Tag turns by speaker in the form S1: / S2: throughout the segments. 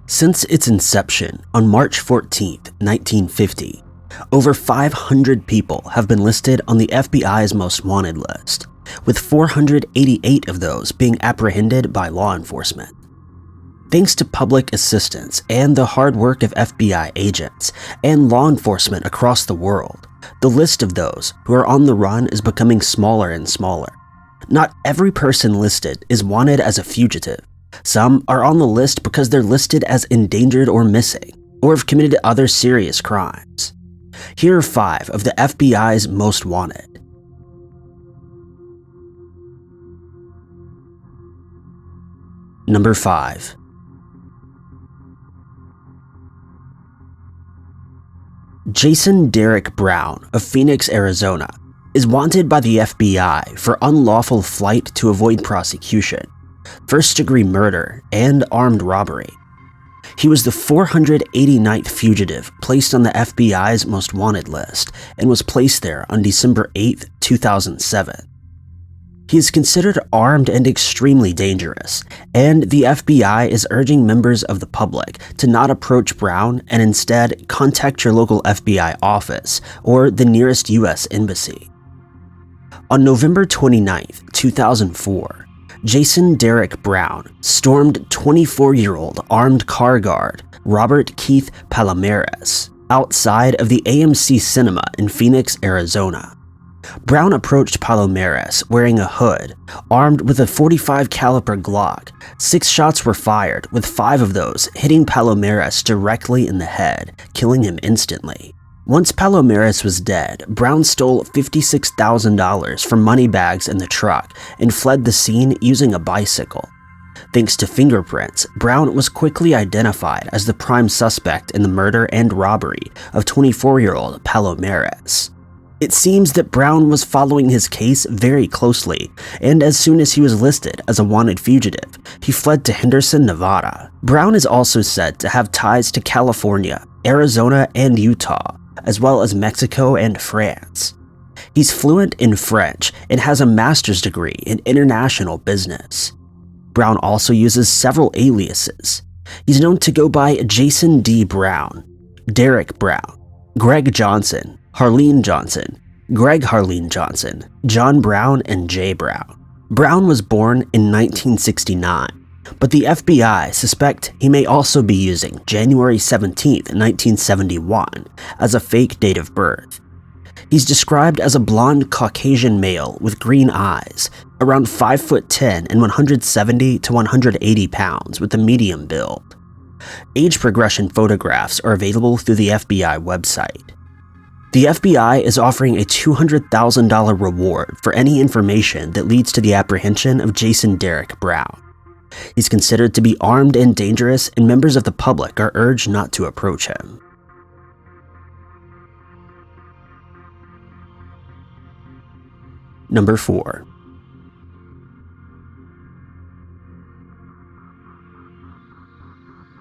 S1: Since its inception on March 14, 1950, over 500 people have been listed on the FBI's most wanted list, with 488 of those being apprehended by law enforcement. Thanks to public assistance and the hard work of FBI agents and law enforcement across the world, the list of those who are on the run is becoming smaller and smaller. Not every person listed is wanted as a fugitive. Some are on the list because they're listed as endangered or missing, or have committed other serious crimes. Here are 5 of the FBI's most wanted. Number 5. Jason Derek Brown of Phoenix, Arizona, is wanted by the FBI for unlawful flight to avoid prosecution, first-degree murder, and armed robbery. He was the 489th fugitive placed on the FBI's most wanted list and was placed there on December 8, 2007. He is considered armed and extremely dangerous, and the FBI is urging members of the public to not approach Brown and instead contact your local FBI office or the nearest U.S. embassy. On November 29, 2004, Jason Derek Brown stormed 24-year-old armed car guard Robert Keith Palomares outside of the AMC Cinema in Phoenix, Arizona. Brown approached Palomares wearing a hood, armed with a .45 caliber Glock. 6 shots were fired, with 5 of those hitting Palomares directly in the head, killing him instantly. Once Palomares was dead, Brown stole $56,000 from money bags in the truck and fled the scene using a bicycle. Thanks to fingerprints, Brown was quickly identified as the prime suspect in the murder and robbery of 24-year-old Palomares. It seems that Brown was following his case very closely, and as soon as he was listed as a wanted fugitive, he fled to Henderson, Nevada. Brown is also said to have ties to California, Arizona, and Utah, as well as Mexico and France. He's fluent in French and has a master's degree in international business. Brown also uses several aliases. He's known to go by Jason D. Brown, Derek Brown, Greg Johnson, Harleen Johnson, Greg Harleen Johnson, John Brown, and Jay Brown. Brown was born in 1969, but the FBI suspect he may also be using January 17, 1971 as a fake date of birth. He's described as a blonde Caucasian male with green eyes, around 5'10" and 170 to 180 pounds with a medium build. Age progression photographs are available through the FBI website. The FBI is offering a $200,000 reward for any information that leads to the apprehension of Jason Derek Brown. He's considered to be armed and dangerous, and members of the public are urged not to approach him. Number 4.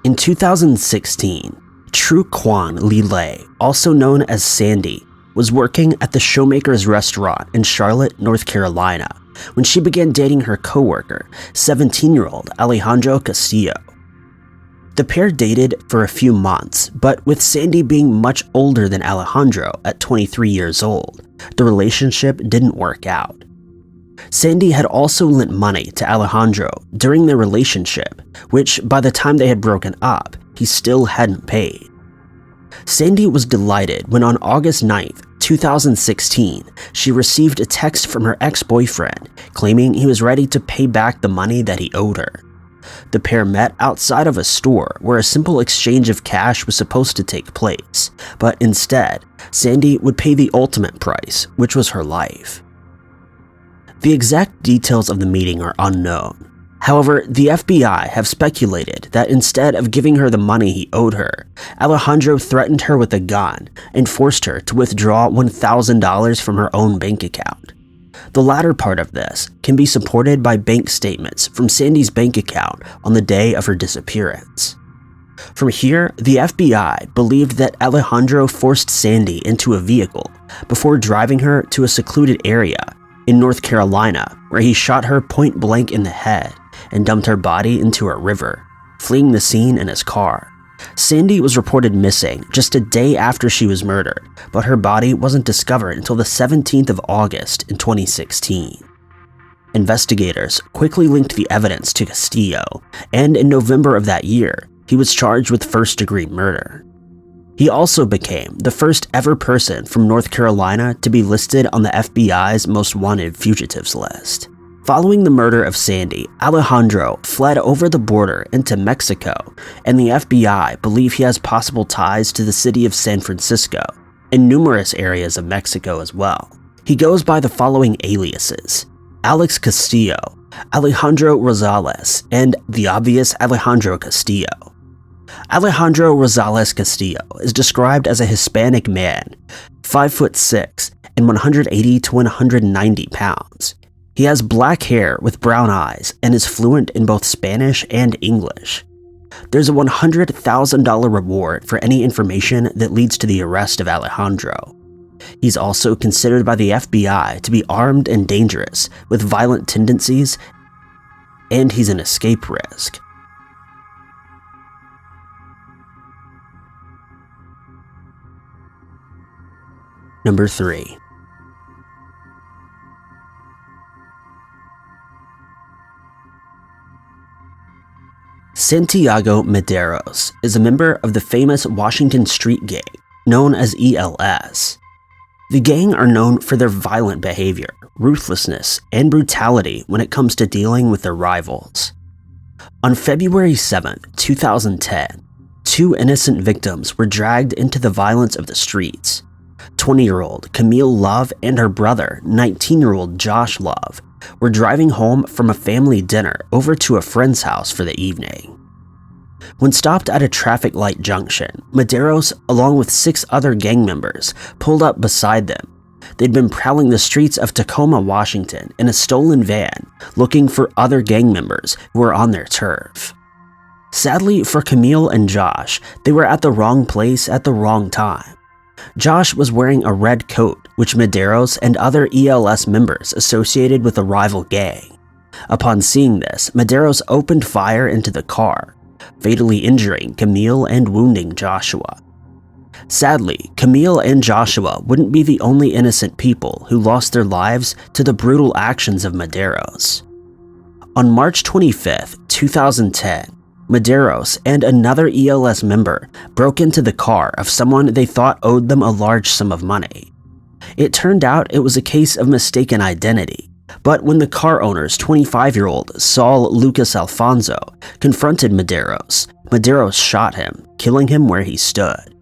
S1: In 2016, Tru Quan Lilay, also known as Sandy, was working at the Showmakers restaurant in Charlotte, North Carolina, when she began dating her coworker, 17-year-old Alejandro Castillo. The pair dated for a few months, but with Sandy being much older than Alejandro at 23 years old, the relationship didn't work out. Sandy had also lent money to Alejandro during their relationship, which by the time they had broken up, he still hadn't paid. Sandy was delighted when on August 9, 2016, she received a text from her ex-boyfriend claiming he was ready to pay back the money that he owed her. The pair met outside of a store where a simple exchange of cash was supposed to take place, but instead, Sandy would pay the ultimate price, which was her life. The exact details of the meeting are unknown. However, the FBI have speculated that instead of giving her the money he owed her, Alejandro threatened her with a gun and forced her to withdraw $1,000 from her own bank account. The latter part of this can be supported by bank statements from Sandy's bank account on the day of her disappearance. From here, the FBI believed that Alejandro forced Sandy into a vehicle before driving her to a secluded area in North Carolina, where he shot her point blank in the head and dumped her body into a river, fleeing the scene in his car. Sandy was reported missing just a day after she was murdered, but her body wasn't discovered until the 17th of August in 2016. Investigators quickly linked the evidence to Castillo, and in November of that year, he was charged with first-degree murder. He also became the first ever person from North Carolina to be listed on the FBI's most wanted fugitives list. Following the murder of Sandy, Alejandro fled over the border into Mexico, and the FBI believe he has possible ties to the city of San Francisco and numerous areas of Mexico as well. He goes by the following aliases: Alex Castillo, Alejandro Rosales, and the obvious Alejandro Castillo. Alejandro Rosales Castillo is described as a Hispanic man, 5'6" and 180 to 190 pounds. He has black hair with brown eyes and is fluent in both Spanish and English. There's a $100,000 reward for any information that leads to the arrest of Alejandro. He's also considered by the FBI to be armed and dangerous with violent tendencies, and he's an escape risk. Number 3. Santiago Mendez is a member of the famous Washington Street gang known as ELS. The gang are known for their violent behavior, ruthlessness, and brutality when it comes to dealing with their rivals. On February 7, 2010, 2 innocent victims were dragged into the violence of the streets. 20-year-old Camille Love and her brother, 19-year-old Josh Love, were driving home from a family dinner over to a friend's house for the evening. When stopped at a traffic light junction, Mendez, along with 6 other gang members, pulled up beside them. They'd been prowling the streets of Tacoma, Washington in a stolen van, looking for other gang members who were on their turf. Sadly for Camille and Josh, they were at the wrong place at the wrong time. Josh was wearing a red coat, which Mendez and other ELS members associated with the rival gang. Upon seeing this, Mendez opened fire into the car, fatally injuring Camille and wounding Joshua. Sadly, Camille and Joshua wouldn't be the only innocent people who lost their lives to the brutal actions of Mendez. On March 25, 2010, Mendez and another ELS member broke into the car of someone they thought owed them a large sum of money. It turned out it was a case of mistaken identity, but when the car owner's 25-year-old Saul Lucas Alfonso confronted Mendez shot him, killing him where he stood.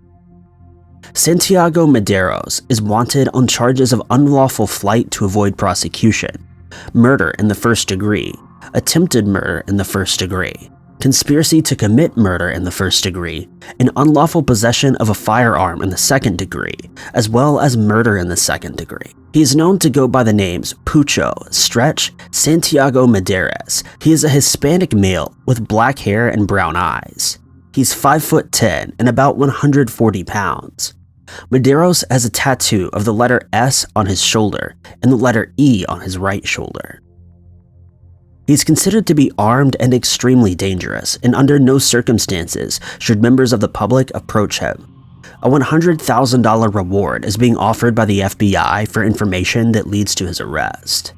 S1: Santiago Mendez is wanted on charges of unlawful flight to avoid prosecution, murder in the first degree, attempted murder in the first degree, conspiracy to commit murder in the first degree, and unlawful possession of a firearm in the second degree, as well as murder in the second degree. He is known to go by the names Pucho, Stretch, Santiago Mendez. He is a Hispanic male with black hair and brown eyes. He's 5'10" and about 140 pounds. Mendez has a tattoo of the letter S on his shoulder and the letter E on his right shoulder. He's considered to be armed and extremely dangerous, and under no circumstances should members of the public approach him. A $100,000 reward is being offered by the FBI for information that leads to his arrest.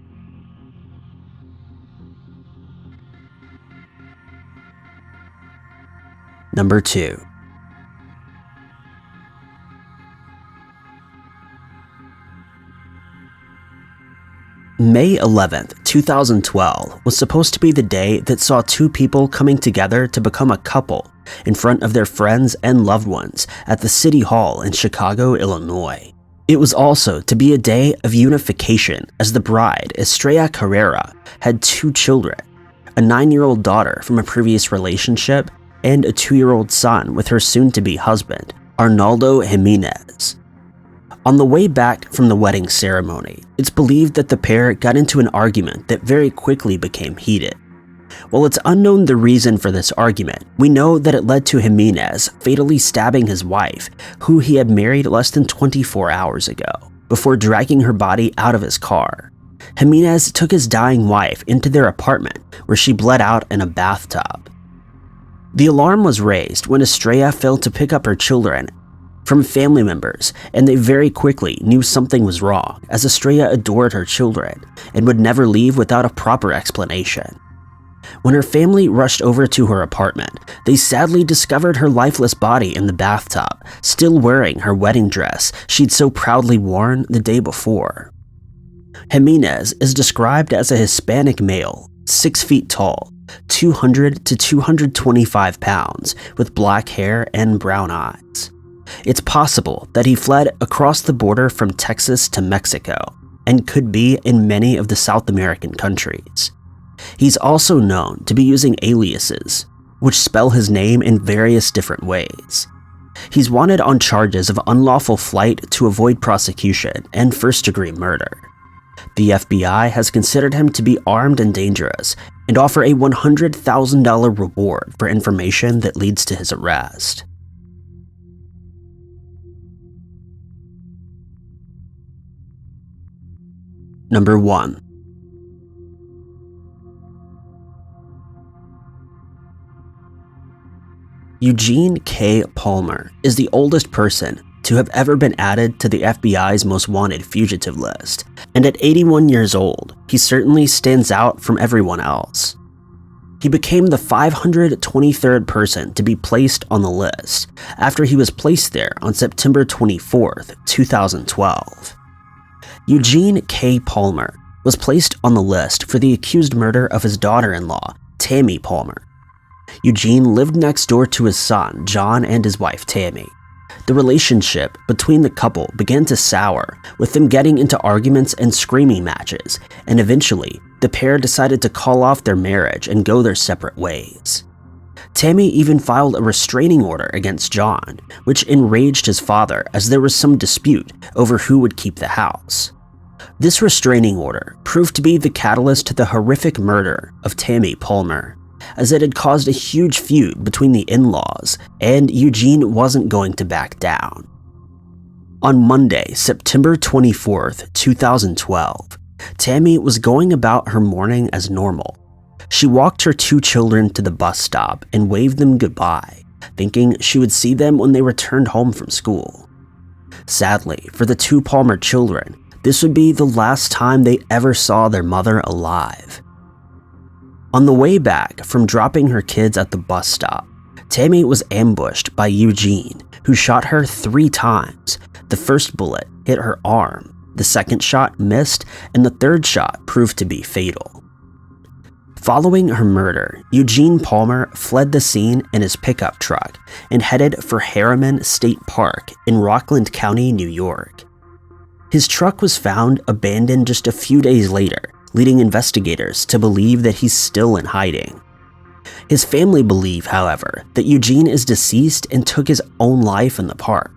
S1: Number 2. May 11th, 2012 was supposed to be the day that saw 2 people coming together to become a couple in front of their friends and loved ones at the City Hall in Chicago, Illinois. It was also to be a day of unification, as the bride, Estrella Carrera, had 2 children, a 9-year-old daughter from a previous relationship and a 2-year-old son with her soon-to-be husband, Arnaldo Jimenez. On the way back from the wedding ceremony, it's believed that the pair got into an argument that very quickly became heated. While it's unknown the reason for this argument, we know that it led to Jimenez fatally stabbing his wife, who he had married less than 24 hours ago, before dragging her body out of his car. Jimenez took his dying wife into their apartment, where she bled out in a bathtub. The alarm was raised when Estrella failed to pick up her children from family members, and they very quickly knew something was wrong, as Estrella adored her children and would never leave without a proper explanation. When her family rushed over to her apartment, they sadly discovered her lifeless body in the bathtub, still wearing her wedding dress she'd so proudly worn the day before. Jimenez is described as a Hispanic male, 6 feet tall, 200 to 225 pounds, with black hair and brown eyes. It's possible that he fled across the border from Texas to Mexico, and could be in many of the South American countries. He's also known to be using aliases, which spell his name in various different ways. He's wanted on charges of unlawful flight to avoid prosecution and first-degree murder. The FBI has considered him to be armed and dangerous, and offer a $100,000 reward for information that leads to his arrest. Number 1. Eugene K. Palmer is the oldest person to have ever been added to the FBI's most wanted fugitive list, and at 81 years old, he certainly stands out from everyone else. He became the 523rd person to be placed on the list after he was placed there on September 24, 2012. Eugene K. Palmer was placed on the list for the accused murder of his daughter-in-law, Tammy Palmer. Eugene lived next door to his son, John, and his wife, Tammy. The relationship between the couple began to sour, with them getting into arguments and screaming matches, and eventually, the pair decided to call off their marriage and go their separate ways. Tammy even filed a restraining order against John, which enraged his father as there was some dispute over who would keep the house. This restraining order proved to be the catalyst to the horrific murder of Tammy Palmer, as it had caused a huge feud between the in-laws, and Eugene wasn't going to back down. On Monday, September 24, 2012, Tammy was going about her morning as normal. She walked her 2 children to the bus stop and waved them goodbye, thinking she would see them when they returned home from school. Sadly, for the 2 Palmer children, this would be the last time they ever saw their mother alive. On the way back from dropping her kids at the bus stop, Tammy was ambushed by Eugene, who shot her 3 times. The first bullet hit her arm, the second shot missed, and the third shot proved to be fatal. Following her murder, Eugene Palmer fled the scene in his pickup truck and headed for Harriman State Park in Rockland County, New York. His truck was found abandoned just a few days later, leading investigators to believe that he's still in hiding. His family believe, however, that Eugene is deceased and took his own life in the park.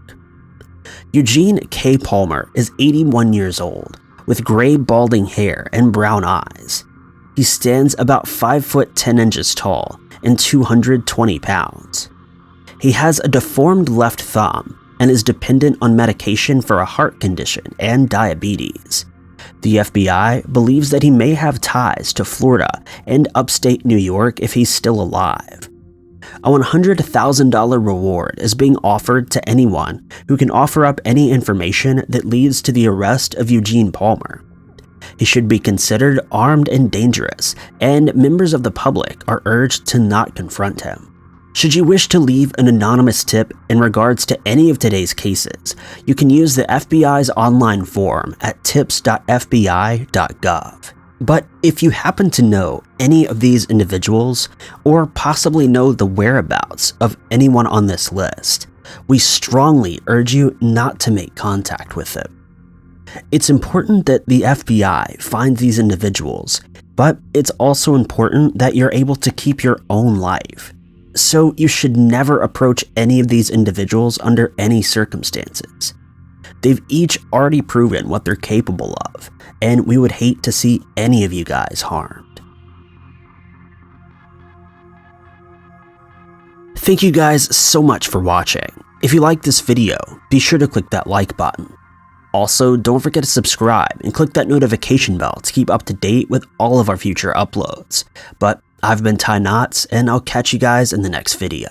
S1: Eugene K. Palmer is 81 years old, with gray balding hair and brown eyes. He stands about 5 foot 10 inches tall and 220 pounds. He has a deformed left thumb and is dependent on medication for a heart condition and diabetes. The FBI believes that he may have ties to Florida and upstate New York if he's still alive. A $100,000 reward is being offered to anyone who can offer up any information that leads to the arrest of Eugene Palmer. He should be considered armed and dangerous, and members of the public are urged to not confront him. Should you wish to leave an anonymous tip in regards to any of today's cases, you can use the FBI's online form at tips.fbi.gov. But if you happen to know any of these individuals, or possibly know the whereabouts of anyone on this list, we strongly urge you not to make contact with them. It's important that the FBI finds these individuals, but it's also important that you're able to keep your own life. So you should never approach any of these individuals under any circumstances. They've each already proven what they're capable of, and we would hate to see any of you guys harmed. Thank you guys so much for watching. If you liked this video, be sure to click that like button. Also, don't forget to subscribe and click that notification bell to keep up to date with all of our future uploads. But I've been Ty Knotts, and I'll catch you guys in the next video.